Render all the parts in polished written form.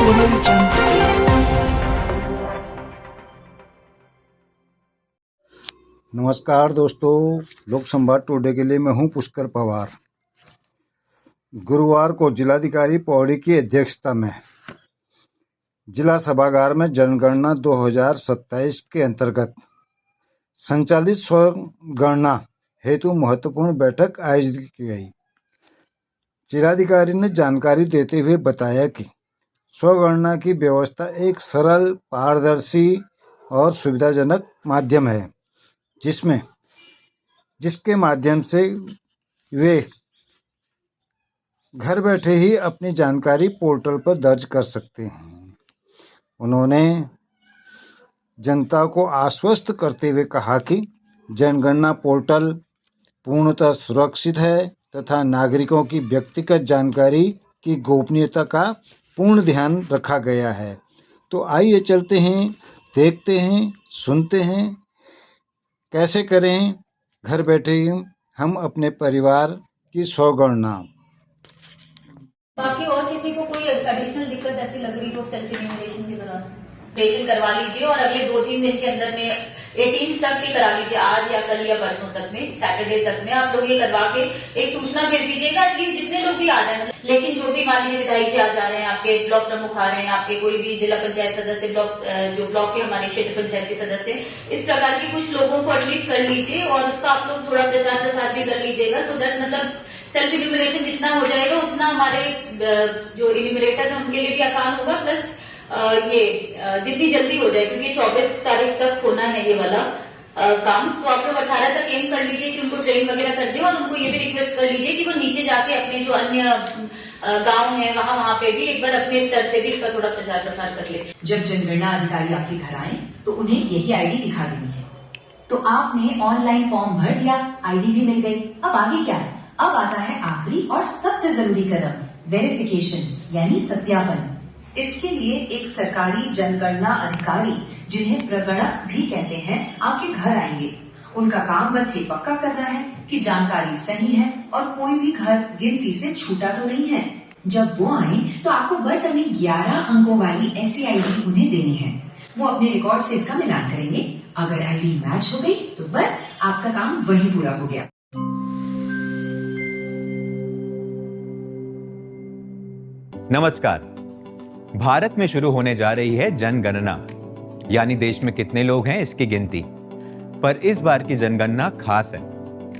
सोनम चंद। नमस्कार दोस्तों, लोक संवाद टुडे के लिए मैं हूं पुष्कर पवार। गुरुवार को जिलाधिकारी पौड़ी की अध्यक्षता में जिला सभागार में जनगणना 2027 के अंतर्गत संचालित स्वगणना हेतु महत्वपूर्ण बैठक आयोजित की गई। जिलाधिकारी ने जानकारी देते हुए बताया कि स्वगणना की व्यवस्था एक सरल, पारदर्शी और सुविधाजनक माध्यम है जिसके माध्यम से वे घर बैठे ही अपनी जानकारी पोर्टल पर दर्ज कर सकते हैं। उन्होंने जनता को आश्वस्त करते हुए कहा कि जनगणना पोर्टल पूर्णतः सुरक्षित है तथा नागरिकों की व्यक्तिगत जानकारी की गोपनीयता का पूर्ण ध्यान रखा गया है। तो आइए चलते हैं, देखते हैं, सुनते हैं कैसे करें घर बैठे ही हम अपने परिवार की स्वगणना। बाकी और किसी को कोई एडिशनल दिक्कत ऐसी लग रही हो सेल्फ इन्यूमरेशन के दौरान रजिस्ट्रेशन करवा लीजिए और अगले 2-3 दिन के अंदर में 18 तक ही करा लीजिए, आज या कल या परसों तक में, सैटरडे तक में आप लोग ये करवा के एक सूचना भेज दीजिएगा। एटलीस्ट जितने लोग भी आ जाए, लेकिन जो भी मान लीजिए विधायक जी आ जा रहे हैं, आपके ब्लॉक प्रमुख आ रहे हैं, आपके कोई भी जिला पंचायत सदस्य, जो ब्लॉक के हमारे क्षेत्र पंचायत के सदस्य, इस प्रकार के कुछ लोगों को एटलीस्ट कर लीजिए और उसका आप लोग थोड़ा प्रचार प्रसार भी कर लीजिएगा, सो दैट मतलब सेल्फ इन्यूमरेशन जितना हो जाएगा उतना हमारे जो इन्यूमरेटर है उनके लिए भी आसान होगा, प्लस ये जितनी जल्दी हो जाए, क्योंकि 24 तारीख तक होना है ये वाला काम। तो आप लोग 18 तक एम कर लीजिए कि उनको ट्रेन वगैरह कर दें और उनको ये भी रिक्वेस्ट कर लीजिए कि वो नीचे जाके अपने जो अन्य गांव है वहां पे भी एक बार अपने स्तर से भी इसका थोड़ा प्रचार प्रसार कर ले। जब जनगणना अधिकारी आपके घर आए तो उन्हें यही आईडी दिखा देनी है। तो आपने ऑनलाइन फॉर्म भर दिया, आईडी भी मिल गई। अब आगे क्या है? अब आता है आखिरी और सबसे जरूरी कदम, वेरिफिकेशन यानी सत्यापन। इसके लिए एक सरकारी जनगणना अधिकारी, जिन्हें प्रगणक भी कहते हैं, आपके घर आएंगे। उनका काम बस ये पक्का करना है कि जानकारी सही है और कोई भी घर गिनती से छूटा तो नहीं है। जब वो आए तो आपको बस अपनी 11 अंकों वाली ऐसी आईडी उन्हें देनी है। वो अपने रिकॉर्ड से इसका मिलान करेंगे। अगर आईडी मैच हो गई तो बस आपका काम वहीं पूरा हो गया। नमस्कार। भारत में शुरू होने जा रही है जनगणना, यानी देश में कितने लोग हैं इसकी गिनती। पर इस बार की जनगणना खास है,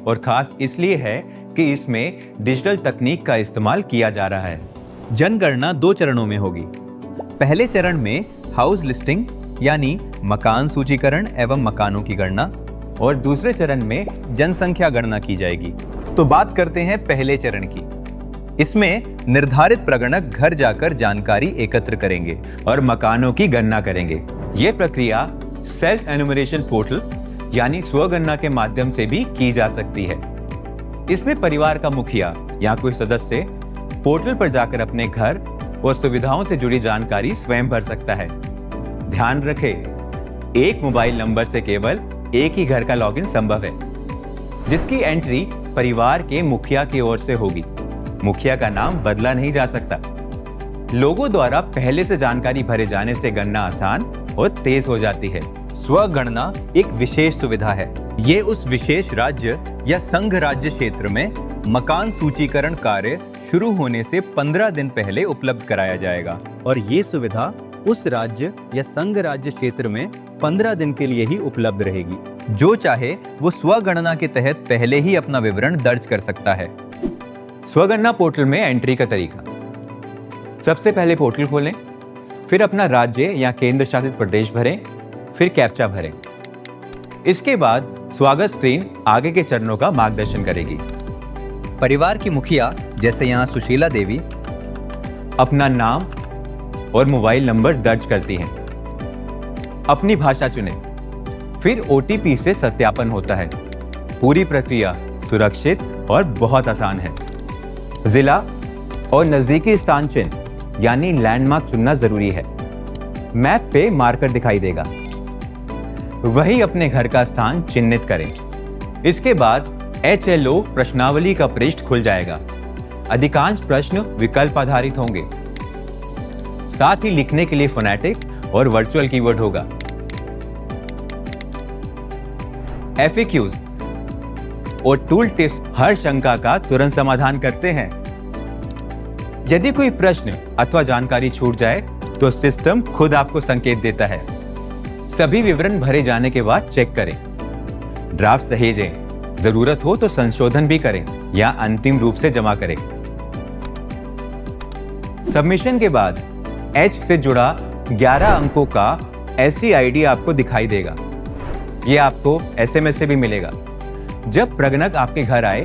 और खास इसलिए है कि इसमें डिजिटल तकनीक का इस्तेमाल किया जा रहा है। जनगणना 2 चरणों में होगी। पहले चरण में हाउस लिस्टिंग यानी मकान सूचीकरण एवं मकानों की गणना, और दूसरे चरण में जनसंख्या गणना की जाएगी। तो बात करते हैं पहले चरण की। इसमें निर्धारित प्रगणक घर जाकर जानकारी एकत्र करेंगे और मकानों की गणना करेंगे। ये प्रक्रिया सेल्फ एन्यूमरेशन पोर्टल यानी स्वगणना के माध्यम से भी की जा सकती है। इसमें परिवार का मुखिया या कोई सदस्य पोर्टल पर जाकर अपने घर और सुविधाओं से जुड़ी जानकारी स्वयं भर सकता है। ध्यान रखें, एक मोबाइल नंबर से केवल एक ही घर का लॉगिन संभव है, जिसकी एंट्री परिवार के मुखिया की ओर से होगी। मुखिया का नाम बदला नहीं जा सकता। लोगों द्वारा पहले से जानकारी भरे जाने से गणना आसान और तेज हो जाती है। स्वगणना एक विशेष सुविधा है। ये उस विशेष राज्य या संघ राज्य क्षेत्र में मकान सूचीकरण कार्य शुरू होने से 15 दिन पहले उपलब्ध कराया जाएगा, और ये सुविधा उस राज्य या संघ राज्य क्षेत्र में 15 दिन के लिए ही उपलब्ध रहेगी। जो चाहे वो स्वगणना के तहत पहले ही अपना विवरण दर्ज कर सकता है। स्वगणना पोर्टल में एंट्री का तरीका। सबसे पहले पोर्टल खोलें, फिर अपना राज्य या केंद्र शासित प्रदेश भरें, फिर कैप्चा भरें। इसके बाद स्वागत स्क्रीन आगे के चरणों का मार्गदर्शन करेगी। परिवार की मुखिया, जैसे यहाँ सुशीला देवी, अपना नाम और मोबाइल नंबर दर्ज करती हैं। अपनी भाषा चुनें, फिर OTP से सत्यापन होता है। पूरी प्रक्रिया सुरक्षित और बहुत आसान है। जिला और नजदीकी स्थान चिन्ह यानी लैंडमार्क चुनना जरूरी है। मैप पे मार्कर दिखाई देगा, वही अपने घर का स्थान चिन्हित करें। इसके बाद HLO प्रश्नावली का पृष्ठ खुल जाएगा। अधिकांश प्रश्न विकल्प आधारित होंगे। साथ ही लिखने के लिए फोनेटिक और वर्चुअल कीवर्ड होगा। FAQs और टूल टिप्स हर शंका का तुरंत समाधान करते हैं। यदि कोई प्रश्न अथवा जानकारी छूट जाए तो सिस्टम खुद आपको संकेत देता है। सभी विवरण भरे जाने के बाद चेक करें, ड्राफ्ट सहेजें, जरूरत हो तो संशोधन भी करें या अंतिम रूप से जमा करें। सबमिशन के बाद H से जुड़ा 11 अंकों का SC ID आपको दिखाई देगा। यह आपको SMS से भी मिलेगा। जब प्रगणक आपके घर आए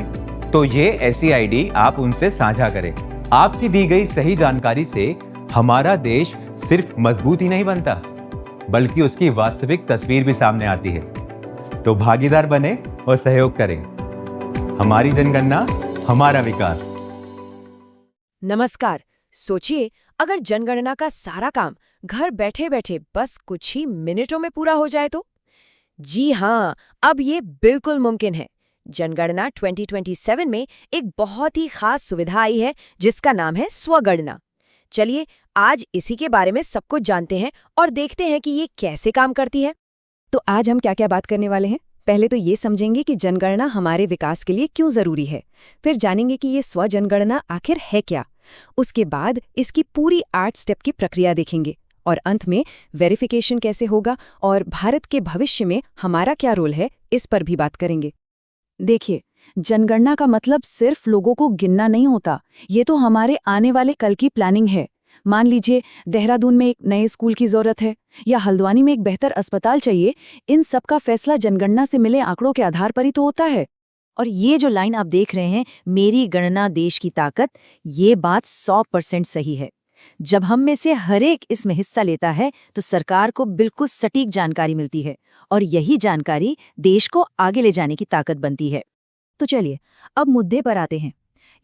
तो ये SC ID आप उनसे साझा करें। आपकी दी गई सही जानकारी से हमारा देश सिर्फ मजबूत ही नहीं बनता, बल्कि उसकी वास्तविक तस्वीर भी सामने आती है। तो भागीदार बने और सहयोग करें। हमारी जनगणना, हमारा विकास। नमस्कार। सोचिए, अगर जनगणना का सारा काम घर बैठे बैठे बस कुछ ही मिनटों में पूरा हो जाए तो? जी हाँ, अब ये बिल्कुल मुमकिन है। जनगणना 2027 में एक बहुत ही खास सुविधा आई है जिसका नाम है स्वगणना। चलिए आज इसी के बारे में सब कुछ जानते हैं और देखते हैं कि ये कैसे काम करती है। तो आज हम क्या क्या बात करने वाले हैं? पहले तो ये समझेंगे कि जनगणना हमारे विकास के लिए क्यों जरूरी है। फिर जानेंगे कि ये स्वजनगणना आखिर है क्या। उसके बाद इसकी पूरी 8 स्टेप की प्रक्रिया देखेंगे और अंत में वेरिफिकेशन कैसे होगा और भारत के भविष्य में हमारा क्या रोल है, इस पर भी बात करेंगे। देखिए, जनगणना का मतलब सिर्फ लोगों को गिनना नहीं होता, ये तो हमारे आने वाले कल की प्लानिंग है। मान लीजिए देहरादून में एक नए स्कूल की जरूरत है या हल्द्वानी में एक बेहतर अस्पताल चाहिए। इन सब का फैसला जनगणना से मिले आंकड़ों के आधार पर ही तो होता है। और ये जो लाइन आप देख रहे हैं, मेरी गणना देश की ताकत, ये बात 100% सही है। जब हम में से हर एक इसमें हिस्सा लेता है तो सरकार को बिल्कुल सटीक जानकारी मिलती है और यही जानकारी देश को आगे ले जाने की ताकत बनती है। तो चलिए अब मुद्दे पर आते हैं।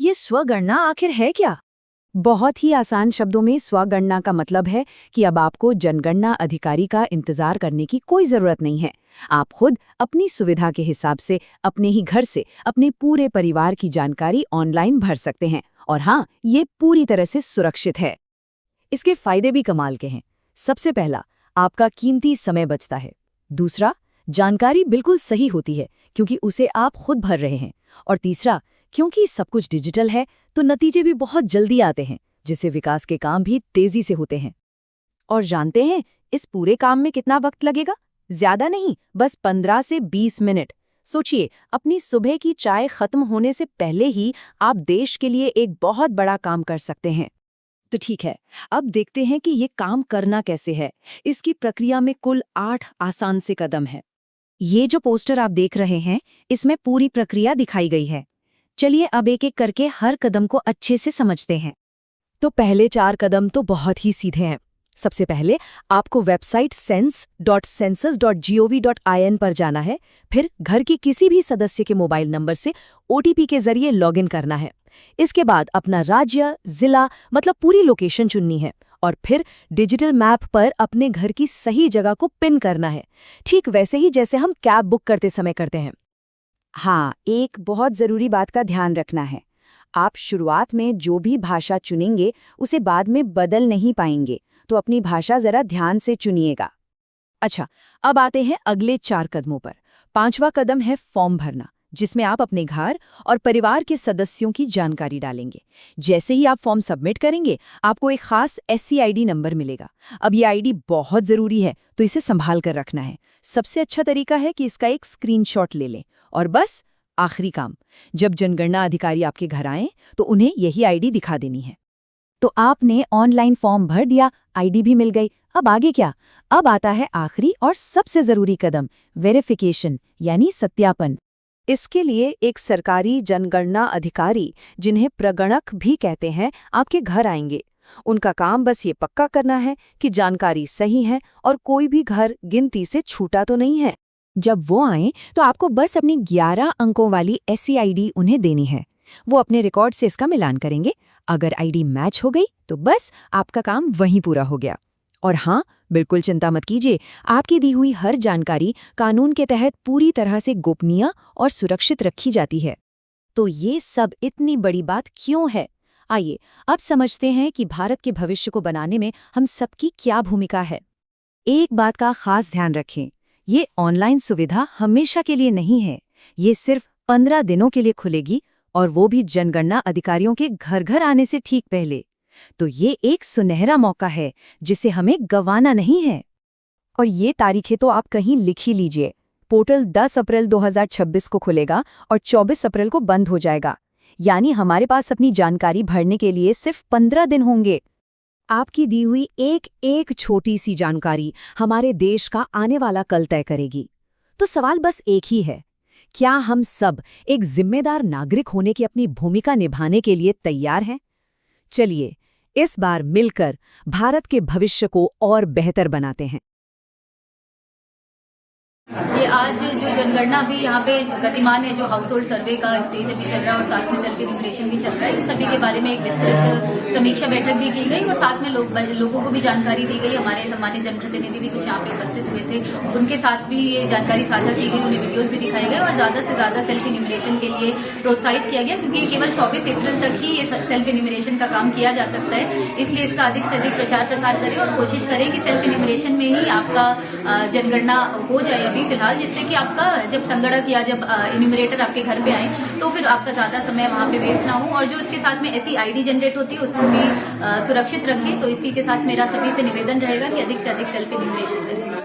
ये स्वगणना आखिर है क्या? बहुत ही आसान शब्दों में स्वगणना का मतलब है कि अब आपको जनगणना अधिकारी का इंतजार करने की कोई जरूरत नहीं है। आप खुद अपनी सुविधा के हिसाब से अपने ही घर से अपने पूरे परिवार की जानकारी ऑनलाइन भर सकते हैं। और हाँ, ये पूरी तरह से सुरक्षित है। इसके फायदे भी कमाल के हैं। सबसे पहला, आपका कीमती समय बचता है। दूसरा, जानकारी बिल्कुल सही होती है क्योंकि उसे आप खुद भर रहे हैं। और तीसरा, क्योंकि सब कुछ डिजिटल है तो नतीजे भी बहुत जल्दी आते हैं, जिससे विकास के काम भी तेजी से होते हैं। और जानते हैं इस पूरे काम में कितना वक्त लगेगा? ज्यादा नहीं, बस 15 से 20 मिनट। सोचिए, अपनी सुबह की चाय खत्म होने से पहले ही आप देश के लिए एक बहुत बड़ा काम कर सकते हैं। तो ठीक है, अब देखते हैं कि ये काम करना कैसे है। इसकी प्रक्रिया में कुल 8 आसान से कदम हैं। ये जो पोस्टर आप देख रहे हैं, इसमें पूरी प्रक्रिया दिखाई गई है। चलिए अब एक एक करके हर कदम को अच्छे से समझते हैं। तो पहले 4 कदम तो बहुत ही सीधे हैं। सबसे पहले आपको वेबसाइट sense.census.gov.in पर जाना है। फिर घर के किसी भी सदस्य के मोबाइल नंबर से OTP के जरिए लॉगिन करना है। इसके बाद अपना राज्य, जिला मतलब पूरी लोकेशन चुननी है और फिर डिजिटल मैप पर अपने घर की सही जगह को पिन करना है, ठीक वैसे ही जैसे हम कैब बुक करते समय करते हैं। हाँ, एक बहुत ज़रूरी बात का ध्यान रखना है। आप शुरुआत में जो भी भाषा चुनेंगे उसे बाद में बदल नहीं पाएंगे, तो अपनी भाषा ज़रा ध्यान से चुनिएगा। अच्छा, अब आते हैं अगले 4 कदमों पर। 5वां कदम है फॉर्म भरना, जिसमें आप अपने घर और परिवार के सदस्यों की जानकारी डालेंगे। जैसे ही आप फॉर्म सबमिट करेंगे, आपको एक खास SC ID नंबर मिलेगा। अब ये ID बहुत ज़रूरी है, तो इसे संभाल कर रखना है। सबसे अच्छा तरीका है कि इसका एक स्क्रीनशॉट ले लें। और बस आखिरी काम, जब जनगणना अधिकारी आपके घर आएं तो उन्हें यही ID दिखा देनी है। तो आपने ऑनलाइन फॉर्म भर दिया, ID भी मिल गई। अब आगे क्या? अब आता है आखिरी और सबसे जरूरी कदम, वेरिफिकेशन यानी सत्यापन। इसके लिए एक सरकारी जनगणना अधिकारी, जिन्हें प्रगणक भी कहते हैं, आपके घर आएंगे। उनका काम बस ये पक्का करना है कि जानकारी सही है और कोई भी घर गिनती से छूटा तो नहीं है। जब वो आएं तो आपको बस अपनी 11 अंकों वाली SC ID उन्हें देनी है। वो अपने रिकॉर्ड से इसका मिलान करेंगे। अगर ID मैच हो गई तो बस आपका काम वहीं पूरा हो गया। और हाँ, बिल्कुल चिंता मत कीजिए, आपकी दी हुई हर जानकारी कानून के तहत पूरी तरह से गोपनीय और सुरक्षित रखी जाती है। तो ये सब इतनी बड़ी बात क्यों है? आइए अब समझते हैं कि भारत के भविष्य को बनाने में हम सबकी क्या भूमिका है। एक बात का खास ध्यान रखें, ये ऑनलाइन सुविधा हमेशा के लिए नहीं है। ये सिर्फ 15 दिनों के लिए खुलेगी और वो भी जनगणना अधिकारियों के घर घर आने से ठीक पहले। तो ये एक सुनहरा मौका है जिसे हमें गंवाना नहीं है। और ये तारीखें तो आप कहीं लिख ही लीजिए। पोर्टल 10 अप्रैल 2026 को खुलेगा और 24 अप्रैल को बंद हो जाएगा। यानी हमारे पास अपनी जानकारी भरने के लिए सिर्फ 15 दिन होंगे। आपकी दी हुई एक एक छोटी सी जानकारी हमारे देश का आने वाला कल तय करेगी। तो सवाल बस एक ही है, क्या हम सब एक जिम्मेदार नागरिक होने की अपनी भूमिका निभाने के लिए तैयार हैं? चलिए इस बार मिलकर भारत के भविष्य को और बेहतर बनाते हैं। ये आज जो जनगणना भी यहाँ पे गतिमान है, जो हाउस होल्ड सर्वे का स्टेज अभी चल रहा है और साथ में सेल्फ इन्यूमरेशन भी चल रहा है, इन सभी के बारे में एक विस्तृत समीक्षा बैठक भी की गई और साथ में लोगों को भी जानकारी दी गई। हमारे सम्मानित जनप्रतिनिधि भी कुछ यहाँ पे उपस्थित हुए थे, उनके साथ भी ये जानकारी साझा की गई, उन्हें वीडियोज भी दिखाए गए और ज्यादा से ज्यादा सेल्फ इन्यूमरेशन के लिए प्रोत्साहित किया गया, क्योंकि केवल 24 अप्रैल तक ही ये सेल्फ इन्यूमरेशन का काम किया जा सकता है। इसलिए इसका अधिक से अधिक प्रचार प्रसार करें और कोशिश करें कि सेल्फ इन्यूमरेशन में ही आपका जनगणना हो जाए अभी फिलहाल, जिससे कि आपका जब संगणक या जब इन्यूमरेटर आपके घर पे आए तो फिर आपका ज्यादा समय वहां पे वेस्ट ना हो, और जो इसके साथ में ऐसी आईडी जनरेट होती है उसको भी सुरक्षित रखें। तो इसी के साथ मेरा सभी से निवेदन रहेगा कि अधिक से अधिक सेल्फ इन्यूमरेशन करें।